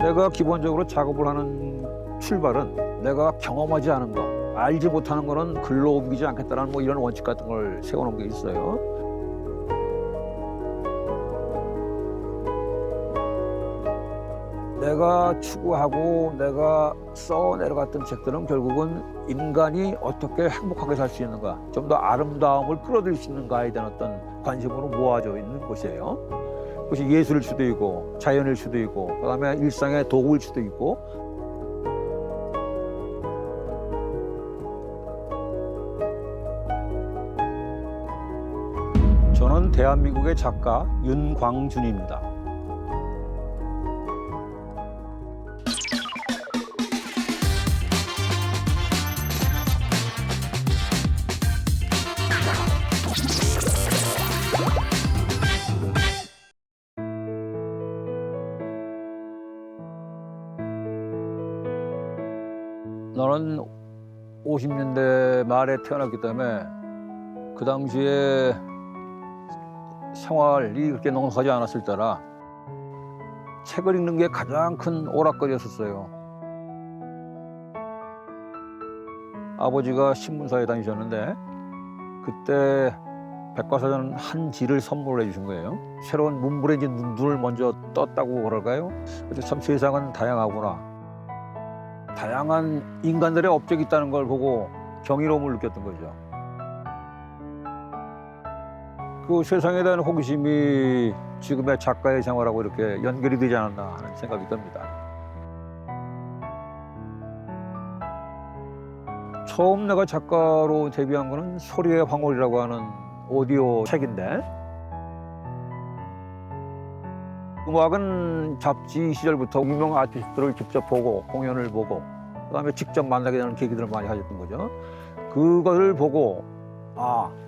내가 기본적으로 작업을 하는 출발은 내가 경험하지 않은 거, 알지 못하는 거는 글로 옮기지 않겠다는 뭐 이런 원칙 같은 걸 세워놓은 게 있어요. 내가 추구하고 내가 써 내려갔던 책들은 결국은 인간이 어떻게 행복하게 살 수 있는가, 좀 더 아름다움을 끌어들일 수 있는가에 대한 어떤 관심으로 모아져 있는 곳이에요. 그것이 예술일 수도 있고 자연일 수도 있고 그다음에 일상의 도구일 수도 있고. 저는 대한민국의 작가 윤광준입니다. 나는 50년대 말에 태어났기 때문에 그 당시에 생활이 그렇게 넉넉하지 않았을 때라 책을 읽는 게 가장 큰 오락거리였었어요. 아버지가 신문사에 다니셨는데 그때 백과사전 한 지를 선물해 주신 거예요. 새로운 문물에 이제 눈을 먼저 떴다고 그럴까요? 그래서 참 세상은 다양하구나. 다양한 인간들의 업적이 있다는 걸 보고 경이로움을 느꼈던 거죠. 그 세상에 대한 호기심이 지금의 작가의 생활하고 이렇게 연결이 되지 않았나 하는 생각이 듭니다. 처음 내가 작가로 데뷔한 거는 소리의 황홀이라고 하는 오디오 책인데, 음악은 잡지 시절부터 유명 아티스트를 직접 보고 공연을 보고 그다음에 직접 만나게 되는 계기들을 많이 하셨던 거죠. 그걸 보고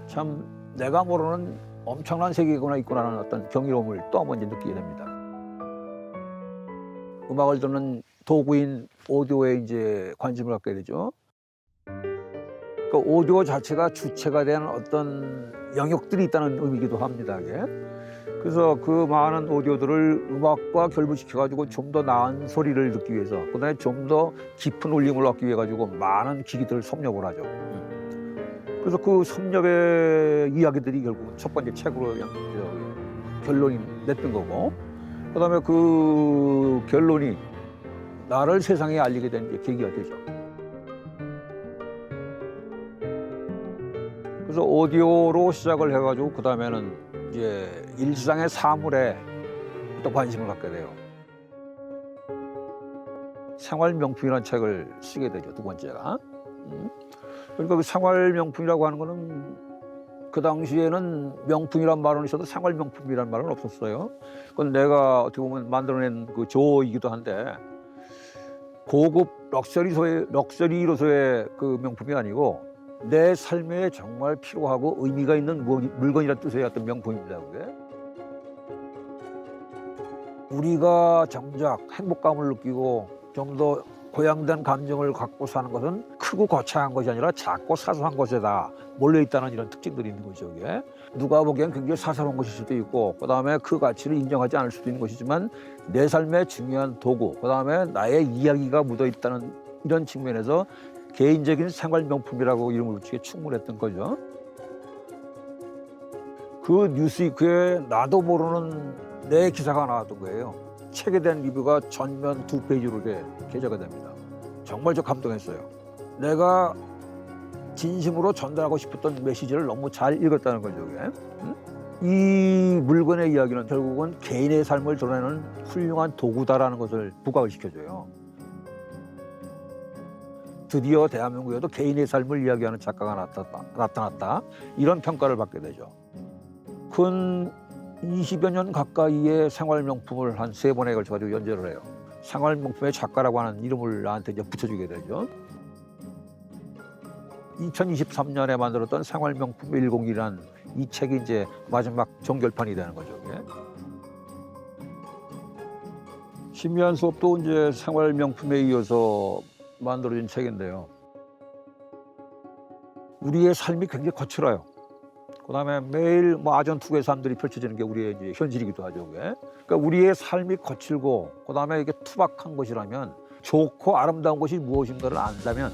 참 내가 모르는 엄청난 세계가 있구나라는 어떤 경이로움을 또 한 번 느끼게 됩니다. 음악을 듣는 도구인 오디오에 이제 관심을 갖게 되죠. 그 오디오 자체가 주체가 된 어떤 영역들이 있다는 의미이기도 합니다. 이게. 그래서 그 많은 오디오들을 음악과 결부시켜가지고 좀 더 나은 소리를 듣기 위해서, 그다음에 좀 더 깊은 울림을 얻기 위해 가지고 많은 기기들을 섭렵을 하죠. 그래서 그 섭렵의 이야기들이 결국은 첫 번째 책으로 결론이 냈던 거고, 그다음에 그 결론이 나를 세상에 알리게 된 계기가 되죠. 그래서 오디오로 시작을 해가지고 그 다음에는 이제 일상의 사물에 또 관심을 갖게 돼요. 생활명품이라는 책을 쓰게 되죠, 두 번째가. 그러니까 그 생활명품이라고 하는 거는 그 당시에는 명품이란 말은 있어도 생활명품이란 말은 없었어요. 그건 내가 어떻게 보면 만들어낸 그 조이기도 한데, 고급 럭셔리로서의 그 명품이 아니고 내 삶에 정말 필요하고 의미가 있는 물건이라는 뜻의 어떤 명품입니다. 그게. 우리가 정작 행복감을 느끼고 좀 더 고양된 감정을 갖고 사는 것은 크고 거창한 것이 아니라 작고 사소한 것에다 몰려있다는 이런 특징들이 있는 거죠. 이게. 누가 보기엔 굉장히 사사로운 것일 수도 있고 그다음에 그 가치를 인정하지 않을 수도 있는 것이지만 내 삶의 중요한 도구, 그다음에 나의 이야기가 묻어있다는 이런 측면에서 개인적인 생활명품이라고 이름을 붙이기에 충분했던 거죠. 그 뉴스위크에 나도 모르는 내 기사가 나왔던 거예요. 책에 대한 리뷰가 전면 2페이지로 게재가 됩니다. 정말 저 감동했어요. 내가 진심으로 전달하고 싶었던 메시지를 너무 잘 읽었다는 거죠. 이 물건의 이야기는 결국은 개인의 삶을 드러내는 훌륭한 도구다라는 것을 부각을 시켜줘요. 드디어 대한민국에도 개인의 삶을 이야기하는 작가가 나타났다. 이런 평가를 받게 되죠. 근 20여 년 가까이의 생활명품을 한 3번에 걸쳐가지고 연재를 해요. 생활명품의 작가라고 하는 이름을 나한테 이제 붙여주게 되죠. 2023년에 만들었던 생활명품 101이라는 이 책이 이제 마지막 종결판이 되는 거죠. 심리한 수업도 이제 생활명품에 이어서 만들어진 책인데요. 우리의 삶이 굉장히 거칠어요. 그다음에 매일 뭐 아전투구의 삶들이 펼쳐지는 게 우리의 이제 현실이기도 하죠. 그게. 그러니까 우리의 삶이 거칠고 그다음에 이게 투박한 것이라면 좋고 아름다운 것이 무엇인가를 안다면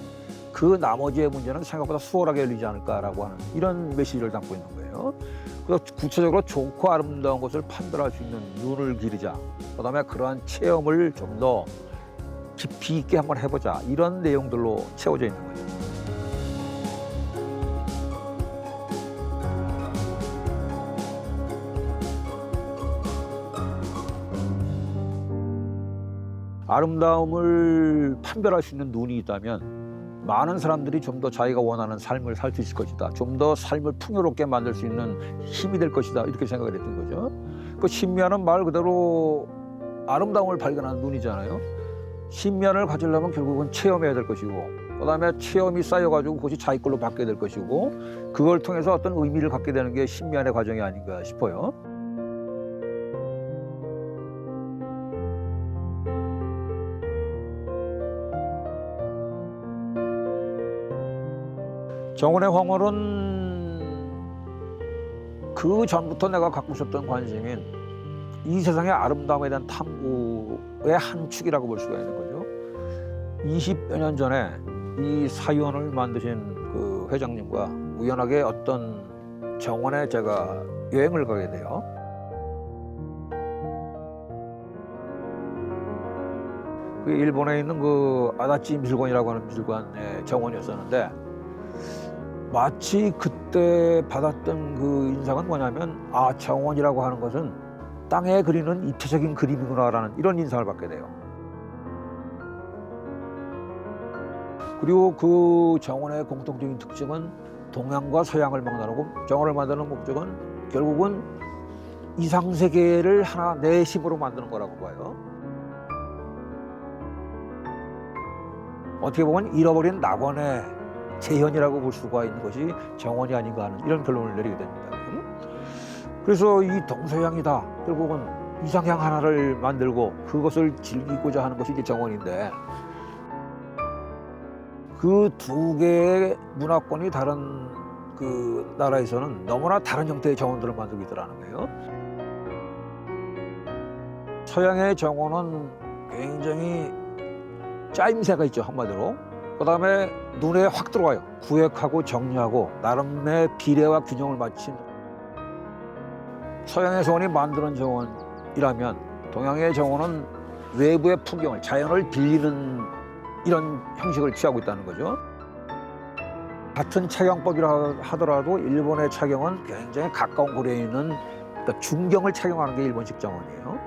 그 나머지의 문제는 생각보다 수월하게 열리지 않을까라고 하는 이런 메시지를 담고 있는 거예요. 그래서 구체적으로 좋고 아름다운 것을 판별할 수 있는 눈을 기르자. 그다음에 그러한 체험을 좀 더 깊이 있게 한번 해보자. 이런 내용들로 채워져 있는 거죠. 아름다움을 판별할 수 있는 눈이 있다면 많은 사람들이 좀 더 자기가 원하는 삶을 살 수 있을 것이다. 좀 더 삶을 풍요롭게 만들 수 있는 힘이 될 것이다. 이렇게 생각을 했던 거죠. 그 신미하는 말 그대로 아름다움을 발견하는 눈이잖아요. 신미한을 가지려면 결국은 체험해야 될 것이고 그다음에 체험이 쌓여가지고 그것이 자기 걸로 받게 될 것이고 그걸 통해서 어떤 의미를 갖게 되는 게 신미한의 과정이 아닌가 싶어요. 정원의 황홀은 그 전부터 내가 갖고 있었던 관심인 이 세상의 아름다움에 대한 탐구의 한 축이라고 볼 수가 있는 거죠. 20여 년 전에 이 사유원을 만드신 그 회장님과 우연하게 어떤 정원에 제가 여행을 가게 돼요. 그 일본에 있는 그 아다치 미술관이라고 하는 미술관의 정원이었었는데 마치 그때 받았던 그 인상은 뭐냐면 아, 정원이라고 하는 것은 땅에 그리는 입체적인 그림이구나라는 이런 인상을 받게 돼요. 그리고 그 정원의 공통적인 특징은 동양과 서양을 막 나누고 정원을 만드는 목적은 결국은 이상세계를 하나 내 힘으로 만드는 거라고 봐요. 어떻게 보면 잃어버린 낙원의 재현이라고 볼 수가 있는 것이 정원이 아닌가 하는 이런 결론을 내리게 됩니다. 그래서 이 동서양이다. 결국은 이상향 하나를 만들고 그것을 즐기고자 하는 것이 이제 정원인데 그 두 개의 문화권이 다른 그 나라에서는 너무나 다른 형태의 정원들을 만들고 있더라는 거예요. 서양의 정원은 굉장히 짜임새가 있죠, 한마디로. 그다음에 눈에 확 들어와요. 구획하고 정리하고 나름의 비례와 균형을 맞춘 서양의 정원이 만드는 정원이라면 동양의 정원은 외부의 풍경을, 자연을 빌리는 이런 형식을 취하고 있다는 거죠. 같은 착용법이라 하더라도 일본의 착용은 굉장히 가까운 거리에 있는 그러니까 중경을 착용하는 게 일본식 정원이에요.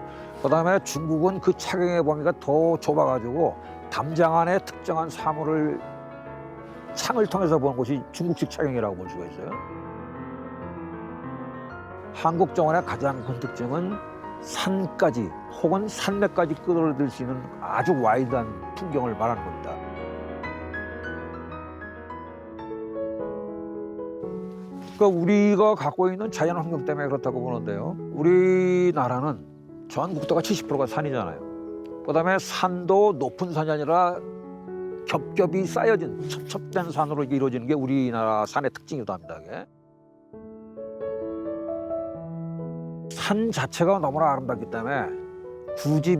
그다음에 중국은 그 착용의 범위가 더 좁아가지고 담장 안에 특정한 사물을 창을 통해서 보는 것이 중국식 착용이라고 볼 수가 있어요. 한국 정원의 가장 큰 특징은 산까지 혹은 산맥까지 끌어들일 수 있는 아주 와이드한 풍경을 말하는 겁니다. 그러니까 우리가 갖고 있는 자연 환경 때문에 그렇다고 보는데요. 우리나라는 전 국토가 70%가 산이잖아요. 그다음에 산도 높은 산이 아니라 겹겹이 쌓여진 첩첩된 산으로 이루어지는 게 우리나라 산의 특징이기도 합니다. 이게. 산 자체가 너무나 아름답기 때문에 굳이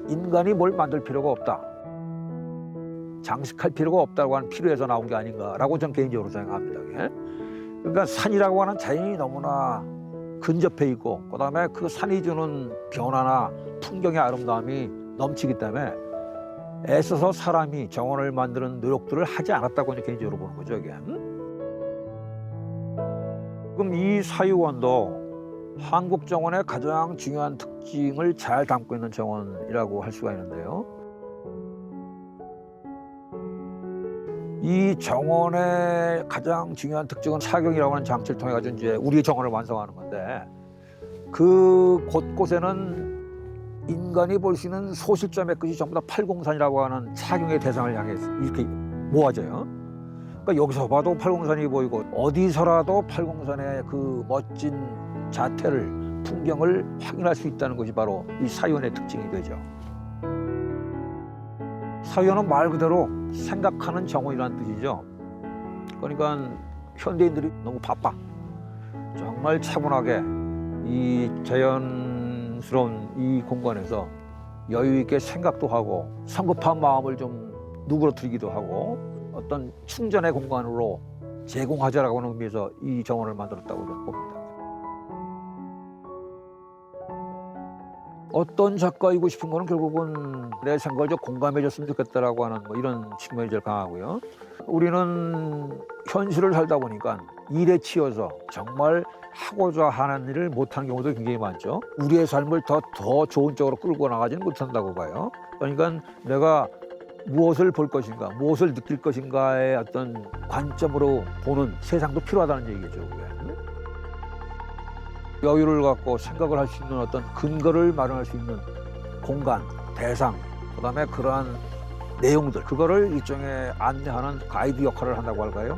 인간이 뭘 만들 필요가 없다. 장식할 필요가 없다고 하는 필요에서 나온 게 아닌가라고 저는 개인적으로 생각합니다. 이게. 그러니까 산이라고 하는 자연이 너무나 근접해 있고 그다음에 그 산이 주는 변화나 풍경의 아름다움이 넘치기 때문에 애써서 사람이 정원을 만드는 노력들을 하지 않았다고 개인적으로 보는 거죠. 이게. 그럼 이 사유원도 한국 정원의 가장 중요한 특징을 잘 담고 있는 정원이라고 할 수가 있는데요. 이 정원의 가장 중요한 특징은 사경이라고 하는 장치를 통해 가지고 이제 우리의 정원을 완성하는 건데 그 곳곳에는 인간이 볼 수 있는 소실점의 끝이 전부 다 팔공산이라고 하는 사경의 대상을 향해 이렇게 모아져요. 그러니까 여기서 봐도 팔공산이 보이고 어디서라도 팔공산의 그 멋진 자태를 풍경을 확인할 수 있다는 것이 바로 이 사유원의 특징이 되죠. 사유원은 말 그대로 생각하는 정원이라는 뜻이죠. 그러니까 현대인들이 너무 바빠. 정말 차분하게 이 자연스러운 이 공간에서 여유 있게 생각도 하고 성급한 마음을 좀 누그러뜨리기도 하고 어떤 충전의 공간으로 제공하자라고 하는 의미에서 이 정원을 만들었다고 저는 봅니다. 어떤 작가이고 싶은 거는 결국은 내 생각을 좀 공감해줬으면 좋겠다라고 하는 뭐 이런 측면이 제일 강하고요. 우리는 현실을 살다 보니까 일에 치여서 정말 하고자 하는 일을 못하는 경우도 굉장히 많죠. 우리의 삶을 더 좋은 쪽으로 끌고 나가지는 못한다고 봐요. 그러니까 내가 무엇을 볼 것인가, 무엇을 느낄 것인가의 어떤 관점으로 보는 세상도 필요하다는 얘기죠. 그게. 여유를 갖고 생각을 할 수 있는 어떤 근거를 마련할 수 있는 공간, 대상, 그다음에 그러한 내용들, 그거를 일종의 안내하는 가이드 역할을 한다고 할까요?